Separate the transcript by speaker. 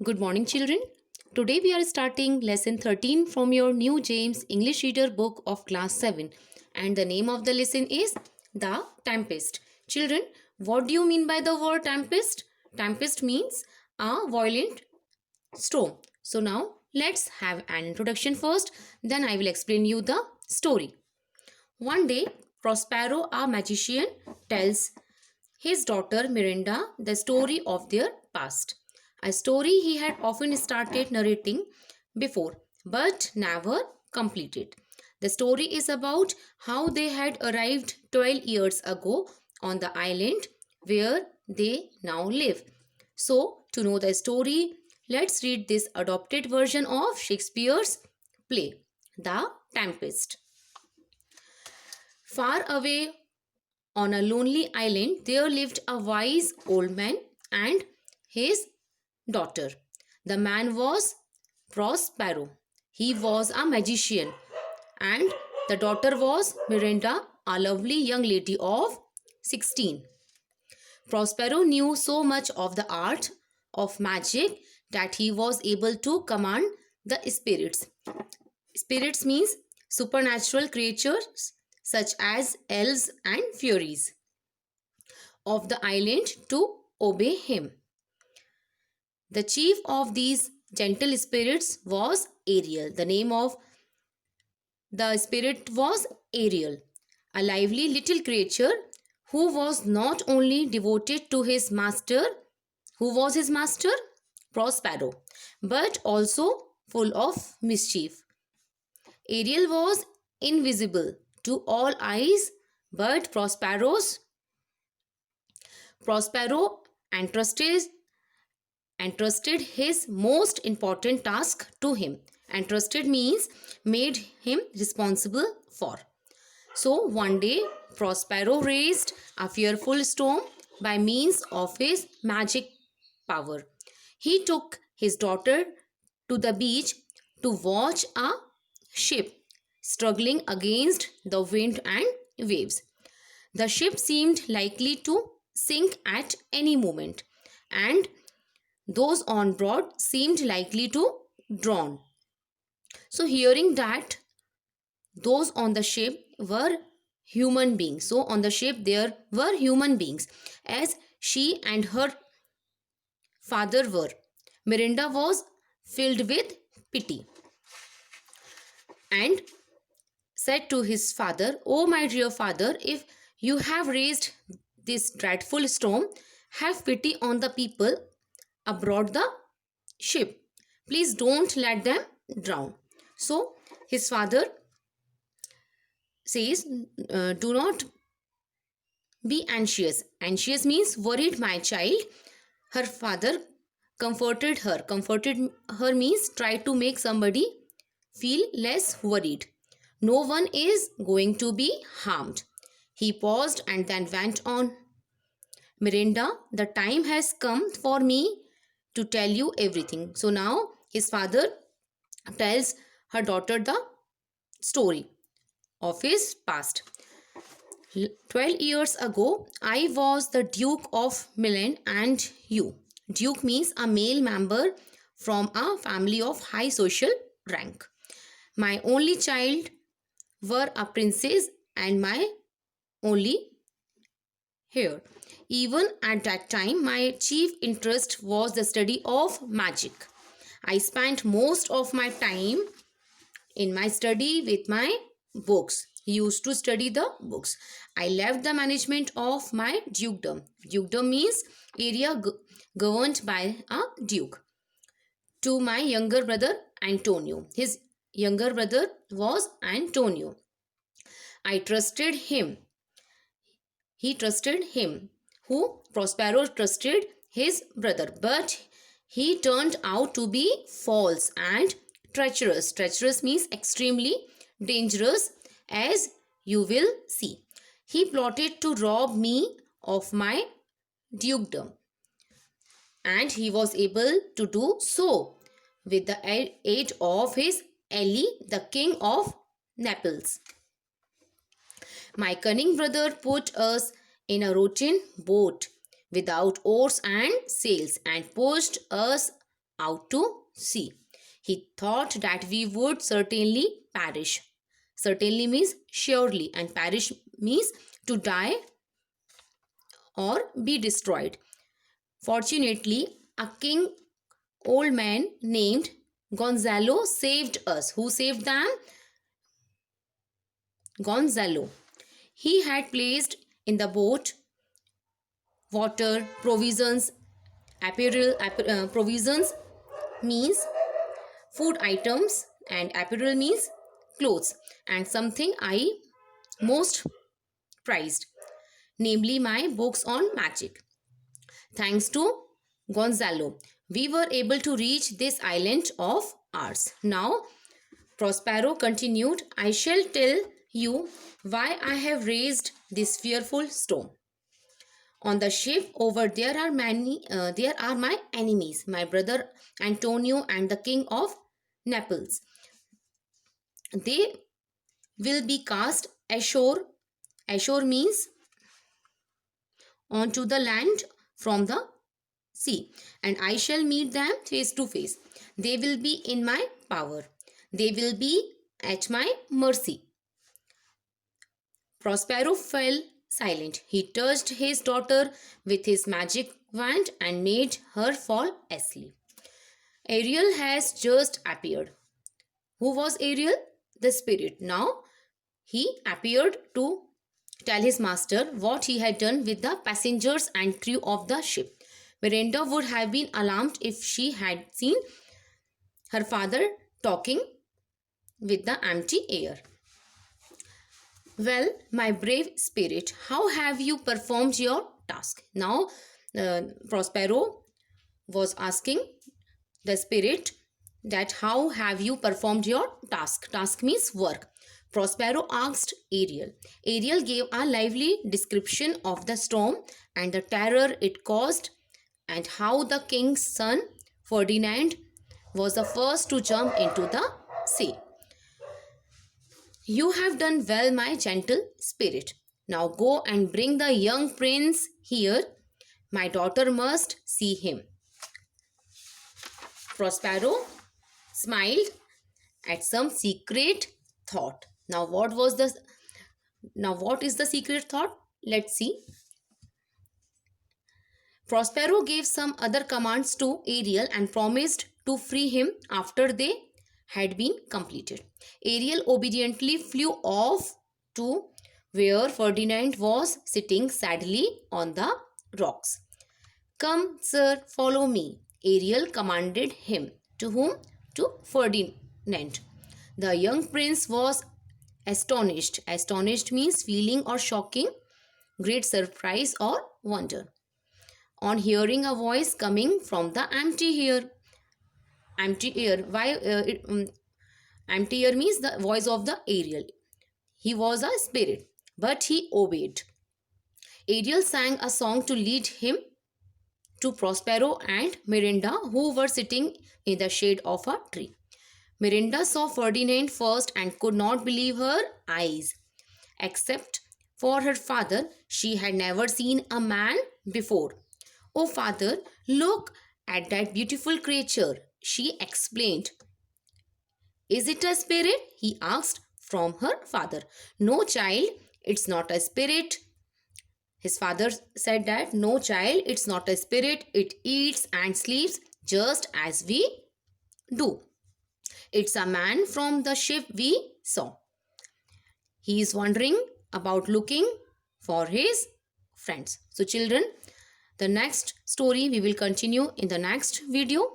Speaker 1: Good morning, children. Today we are starting lesson 13 from your new James English Reader book of class 7. And the name of the lesson is The Tempest. Children, what do you mean by the word tempest? Tempest means a violent storm. So now let's have an introduction first, then I will explain you the story. One day, Prospero, a magician, tells his daughter Miranda the story of their past. A story he had often started narrating before but never completed. The story is about how they had arrived 12 years ago on the island where they now live. So, to know the story, let's read this adopted version of Shakespeare's play, The Tempest. Far away on a lonely island, there lived a wise old man and his daughter. The man was Prospero. He was a magician, and the daughter was Miranda, a lovely young lady of 16. Prospero knew so much of the art of magic that he was able to command the spirits. Spirits means supernatural creatures such as elves and fairies of the island to obey him. The chief of these gentle spirits was Ariel. The name of the spirit was Ariel, a lively little creature who was not only devoted to his master, who was his master? Prospero, but also full of mischief. Ariel was invisible to all eyes, but Prospero entrusted his most important task to him. Entrusted means made him responsible for. So one day Prospero raised a fearful storm by means of his magic power. He took his daughter to the beach to watch a ship struggling against the wind and waves. The ship seemed likely to sink at any moment, and those on board seemed likely to drown. So, hearing that those on the ship were human beings, so on the ship there were human beings, as she and her father were, Miranda was filled with pity and said to his father, "Oh, my dear father, if you have raised this dreadful storm, have pity on the people aboard the ship. Please don't let them drown." So his father says, "Do not be anxious." Anxious means worried, my child. Her father comforted her. Comforted her means try to make somebody feel less worried. No one is going to be harmed. He paused and then went on. "Miranda, the time has come for me to tell you everything." So now his father tells her daughter the story of his past. 12 years ago, I was the Duke of Milan and you. Duke means a male member from a family of high social rank. My only child were a princess and my only heir. Even at that time, my chief interest was the study of magic. I spent most of my time in my study with my books. He used to study the books. I left the management of my dukedom. Dukedom means area governed by a duke, to my younger brother Antonio. His younger brother was Antonio. I trusted him. He trusted him. Who? Prospero trusted his brother. But he turned out to be false and treacherous. Treacherous means extremely dangerous, as you will see. He plotted to rob me of my dukedom, and he was able to do so with the aid of his ally, the king of Naples. My cunning brother put us in a rotten boat without oars and sails and pushed us out to sea. He thought that we would certainly perish. Certainly means surely, and perish means to die or be destroyed. Fortunately, a king old man named Gonzalo saved us. Who saved them? Gonzalo. He had placed in the boat water, provisions, apparel. Provisions means food items, and apparel means clothes, and something I most prized, namely my books on magic. Thanks to Gonzalo, we were able to reach this island of ours. Now, Prospero continued, I shall tell you why I have raised this fearful stone. On the ship over there are my enemies, my brother Antonio and the king of Naples. They will be cast ashore. Ashore means onto the land from the sea, and I shall meet them face to face. They will be in my power. They will be at my mercy. Prospero fell silent. He touched his daughter with his magic wand and made her fall asleep. Ariel has just appeared. Who was Ariel? The spirit. Now he appeared to tell his master what he had done with the passengers and crew of the ship. Miranda would have been alarmed if she had seen her father talking with the empty air. Well, my brave spirit, how have you performed your task? Now, Prospero was asking the spirit that how have you performed your task? Task means work. Prospero asked Ariel. Ariel gave a lively description of the storm and the terror it caused, and how the king's son Ferdinand was the first to jump into the sea. You have done well, my gentle spirit. Now go and bring the young prince here. My daughter must see him. Prospero smiled at some secret thought. Now what is the secret thought? Let's see. Prospero gave some other commands to Ariel and promised to free him after they had been completed. Ariel obediently flew off to where Ferdinand was sitting sadly on the rocks. Come, sir, follow me, Ariel commanded him. To whom? To Ferdinand. The young prince was astonished. Astonished means feeling or shocking, great surprise or wonder, on hearing a voice coming from the empty air. Empty air. Empty air means the voice of the Ariel. He was a spirit, but he obeyed. Ariel sang a song to lead him to Prospero and Miranda, who were sitting in the shade of a tree. Miranda saw Ferdinand first and could not believe her eyes. Except for her father, she had never seen a man before. Oh, father, look at that beautiful creature, she explained. Is it a spirit? He asked from her father. No, child, it's not a spirit. His father said that, no, child, it's not a spirit. It eats and sleeps just as we do. It's a man from the ship we saw. He is wandering about looking for his friends. So children, the next story we will continue in the next video.